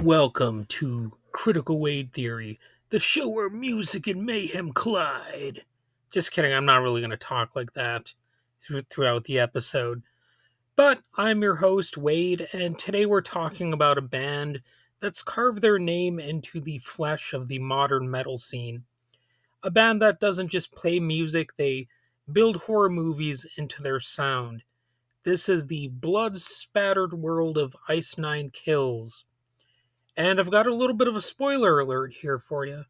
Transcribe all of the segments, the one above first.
Welcome to Critical Wave Theory, the show where music and mayhem collide. Just kidding, I'm not really going to talk like that throughout the episode. But I'm your host, Wade, and today we're talking about a band that's carved their name into the flesh of the modern metal scene. A band that doesn't just play music, they build horror movies into their sound. This is the blood-spattered world of Ice Nine Kills. And I've got a little bit of a spoiler alert here for you.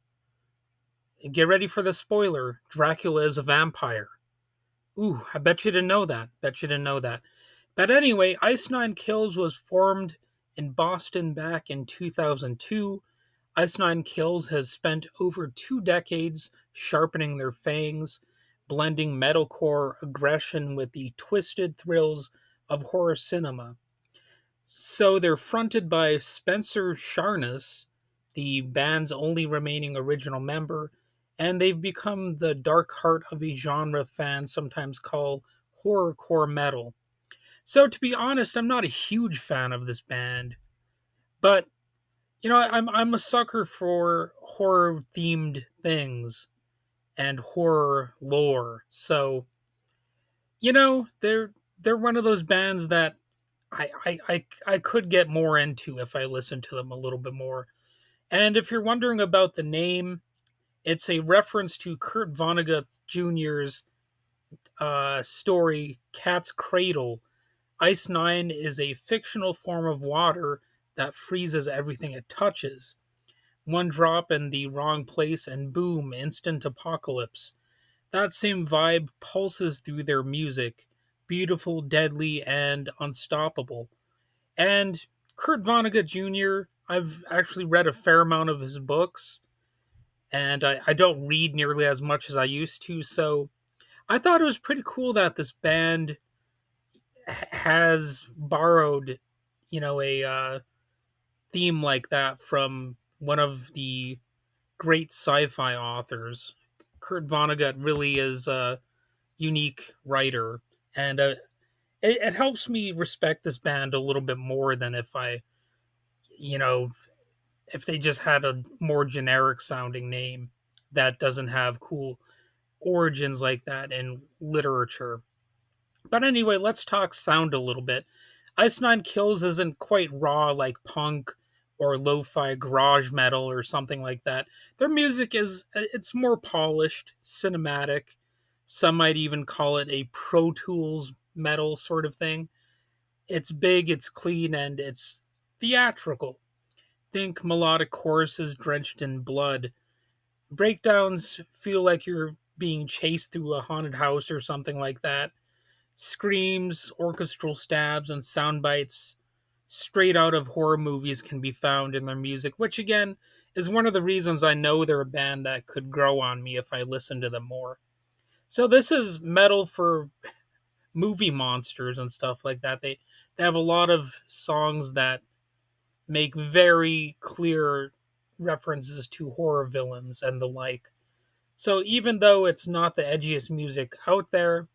Get ready for the spoiler. Dracula is a vampire. Ooh, I bet you didn't know that. Bet you didn't know that. But anyway, Ice Nine Kills was formed in Boston back in 2002. Ice Nine Kills has spent over 2 decades sharpening their fangs, blending metalcore aggression with the twisted thrills of horror cinema. So they're fronted by Spencer Charnas, the band's only remaining original member, and they've become the dark heart of a genre fans sometimes call horrorcore metal. So to be honest, I'm not a huge fan of this band, but I'm a sucker for horror themed things and horror lore. So they're one of those bands that I could get more into if I listened to them a little bit more. And if you're wondering about the name, it's a reference to Kurt Vonnegut Jr.'s story Cat's Cradle. Ice Nine is a fictional form of water that freezes everything it touches. One drop in the wrong place and boom, instant apocalypse. That same vibe pulses through their music, beautiful, deadly, and unstoppable. And Kurt Vonnegut Jr., I've actually read a fair amount of his books, and I don't read nearly as much as I used to, so I thought it was pretty cool that this band has borrowed, a theme like that from one of the great sci-fi authors. Kurt Vonnegut really is a unique writer, and it helps me respect this band a little bit more than you know, if they just had a more generic sounding name that doesn't have cool origins like that in literature. But anyway, let's talk sound a little bit. Ice Nine Kills isn't quite raw like punk or lo-fi garage metal or something like that. Their music it's more polished, cinematic. Some might even call it a Pro Tools metal sort of thing. It's big, it's clean, and it's theatrical. Think melodic choruses drenched in blood. Breakdowns feel like you're being chased through a haunted house or something like that. Screams, orchestral stabs, and sound bites straight out of horror movies can be found in their music, which again is one of the reasons I know they're a band that could grow on me if I listen to them more. So this is metal for movie monsters and stuff like that. They have a lot of songs that make very clear references to horror villains and the like. So even though it's not the edgiest music out there,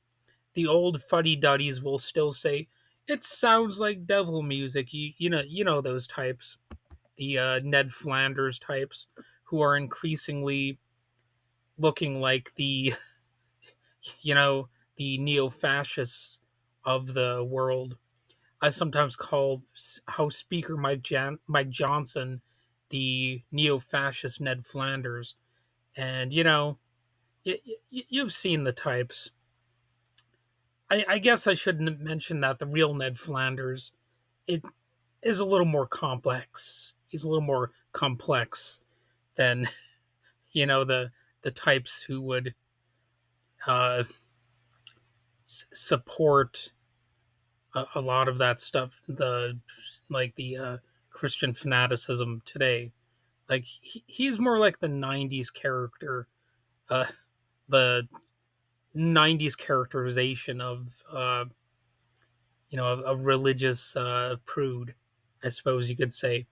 the old fuddy-duddies will still say it sounds like devil music. You know those types, the Ned Flanders types, who are increasingly looking like the you know the neo-fascists of the world. I sometimes call House Speaker Mike Johnson the neo-fascist Ned Flanders, and you've seen the types. I guess I shouldn't mention that the real Ned Flanders it is a little more complex. He's a little more complex than the types who would uh, support a lot of that stuff. The Christian fanaticism today. Like he's more like the '90s character, uh, the '90s characterization of a religious prude, I suppose you could say.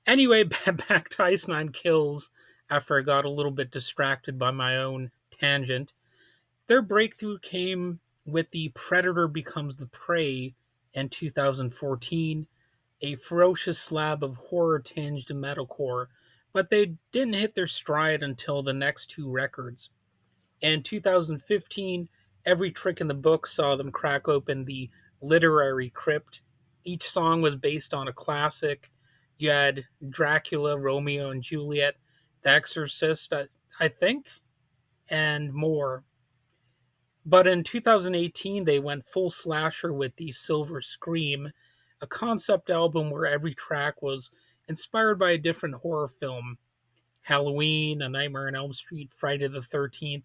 Anyway, back to Ice Nine Kills. After I got a little bit distracted by my own tangent, their breakthrough came with the Predator Becomes the Prey in 2014. a ferocious slab of horror-tinged metalcore, but they didn't hit their stride until the next two records. In 2015, every trick in the book saw them crack open the literary crypt. Each song was based on a classic. You had Dracula, Romeo and Juliet, The Exorcist, I think, and more. But in 2018, they went full slasher with the Silver Scream, a concept album where every track was inspired by a different horror film. Halloween, A Nightmare on Elm Street, Friday the 13th,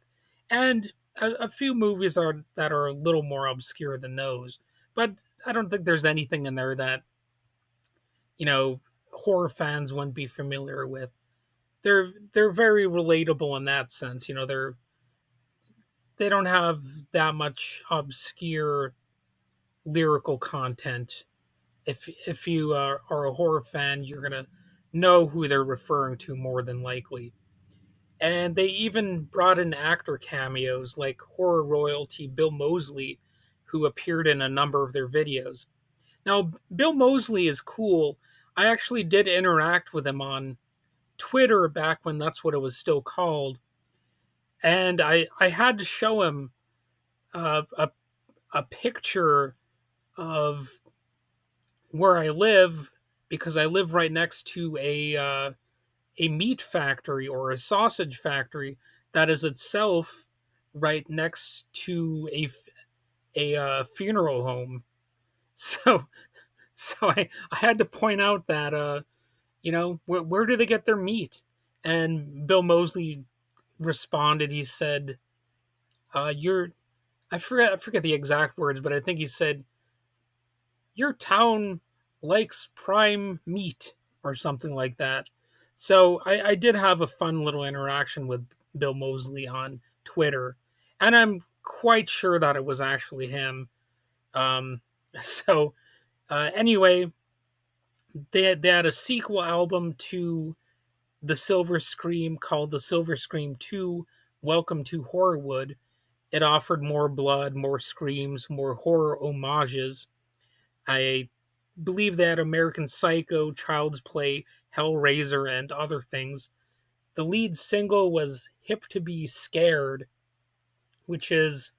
and a few movies that are a little more obscure than those. But I don't think there's anything in there that, you know, horror fans wouldn't be familiar with. They're very relatable in that sense. You know, they don't have that much obscure lyrical content. If you are a horror fan, you're gonna know who they're referring to more than likely. And they even brought in actor cameos like horror royalty Bill Moseley, who appeared in a number of their videos. Now, Bill Moseley is cool. I actually did interact with him on Twitter back when that's what it was still called. And I had to show him a picture of where I live because I live right next to a meat factory or a sausage factory that is itself right next to a funeral home. So I had to point out that where do they get their meat? And Bill Moseley responded. He said, "You're I forget the exact words, but I think he said your town likes prime meat or something like that." So I did have a fun little interaction with Bill Moseley on Twitter, and I'm quite sure that it was actually him. Um, anyway, they had a sequel album to The Silver Scream called The Silver Scream 2 Welcome to Horrorwood. It offered more blood, more screams, more horror homages. I believe they had American Psycho, Child's Play, Hellraiser, and other things. The lead single was Hip to Be Scared, which is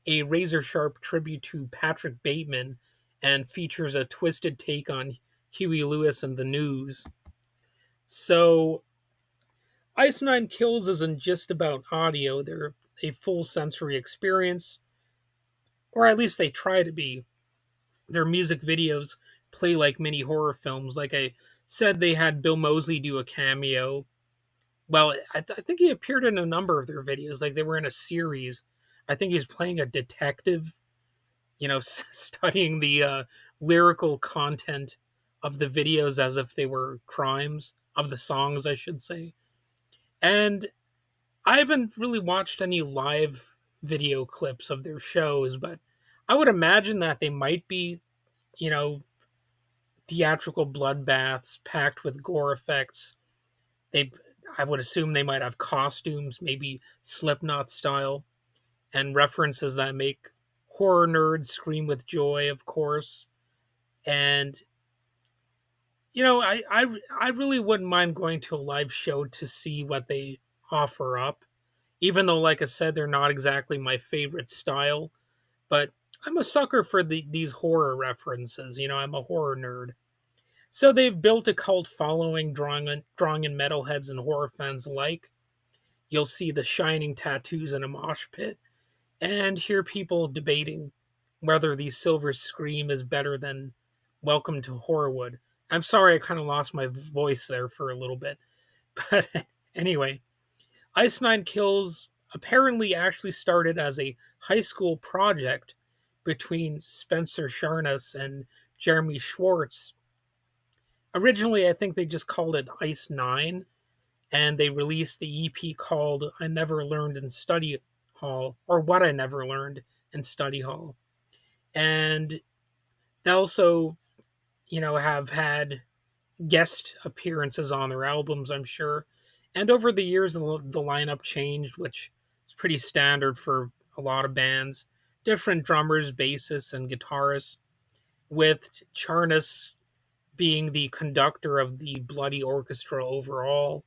a razor sharp tribute to Patrick Bateman and features a twisted take on Huey Lewis and the News. So, Ice Nine Kills isn't just about audio, they're a full sensory experience, or at least they try to be. Their music videos play like mini horror films. Like I said, they had Bill Moseley do a cameo. Well, I think he appeared in a number of their videos. Like they were in a series. I think he's playing a detective, studying the lyrical content of the videos as if they were crimes, of the songs, I should say. And I haven't really watched any live video clips of their shows, but I would imagine that they might be, you know, theatrical bloodbaths packed with gore effects. They, I would assume they might have costumes, maybe Slipknot style, and references that make horror nerds scream with joy, of course. And I really wouldn't mind going to a live show to see what they offer up, even though, like I said, they're not exactly my favorite style. But I'm a sucker for these horror references. I'm a horror nerd. So they've built a cult following, drawing in metalheads and horror fans alike. You'll see the shining tattoos in a mosh pit, and hear people debating whether the Silver Scream is better than Welcome to Horrorwood. I'm sorry I kind of lost my voice there for a little bit. But anyway, Ice Nine Kills apparently actually started as a high school project between Spencer Sharness and Jeremy Schwartz. Originally, I think they just called it Ice Nine, and they released the EP called I Never Learned in Study Hall, or What I Never Learned in Study Hall. And they also, have had guest appearances on their albums, I'm sure. And over the years, the lineup changed, which is pretty standard for a lot of bands. Different drummers, bassists, and guitarists, with Charnas being the conductor of the Bloody Orchestra overall.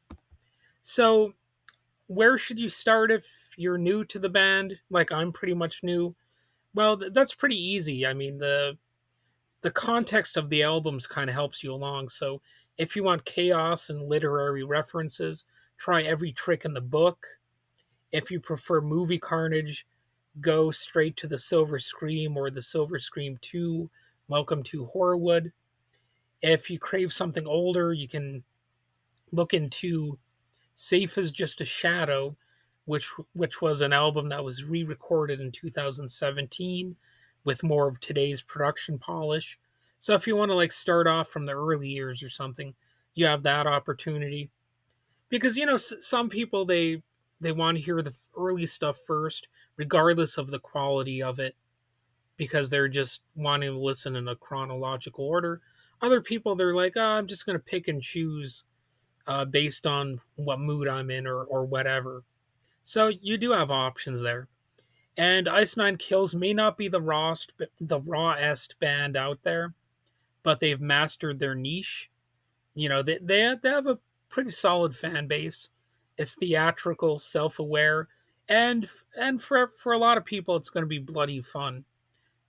So, where should you start if you're new to the band? Like I'm pretty much new. Well, that's pretty easy. I mean, the context of the albums kind of helps you along. So, if you want chaos and literary references, try Every Trick in the Book. If you prefer movie carnage, go straight to the Silver Scream or the Silver Scream 2, Welcome to Horrorwood. If you crave something older, you can look into Safe as Just a Shadow, which was an album that was re-recorded in 2017 with more of today's production polish. So if you want to like start off from the early years or something, you have that opportunity. Because some people they want to hear the early stuff first regardless of the quality of it because they're just wanting to listen in a chronological order. Other people they're like, oh, I'm just going to pick and choose based on what mood I'm in or whatever. So you do have options there. And Ice Nine Kills may not be the rawest band out there, but they've mastered their niche. They have a pretty solid fan base. It's theatrical, self-aware, and for a lot of people, it's going to be bloody fun.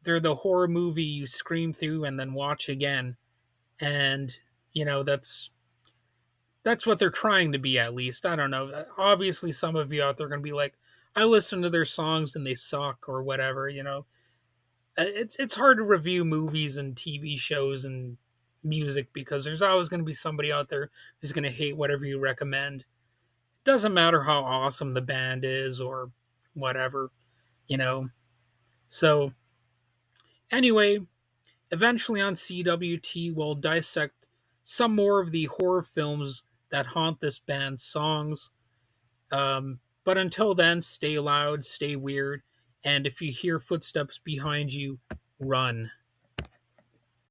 They're the horror movie you scream through and then watch again, and that's what they're trying to be at least. I don't know. Obviously, some of you out there are going to be like, I listen to their songs and they suck or whatever. It's hard to review movies and TV shows and music because there's always going to be somebody out there who's going to hate whatever you recommend. It doesn't matter how awesome the band is or whatever, you know. So anyway, eventually on CWT, we'll dissect some more of the horror films that haunt this band's songs. But until then, stay loud, stay weird, and if you hear footsteps behind you, run.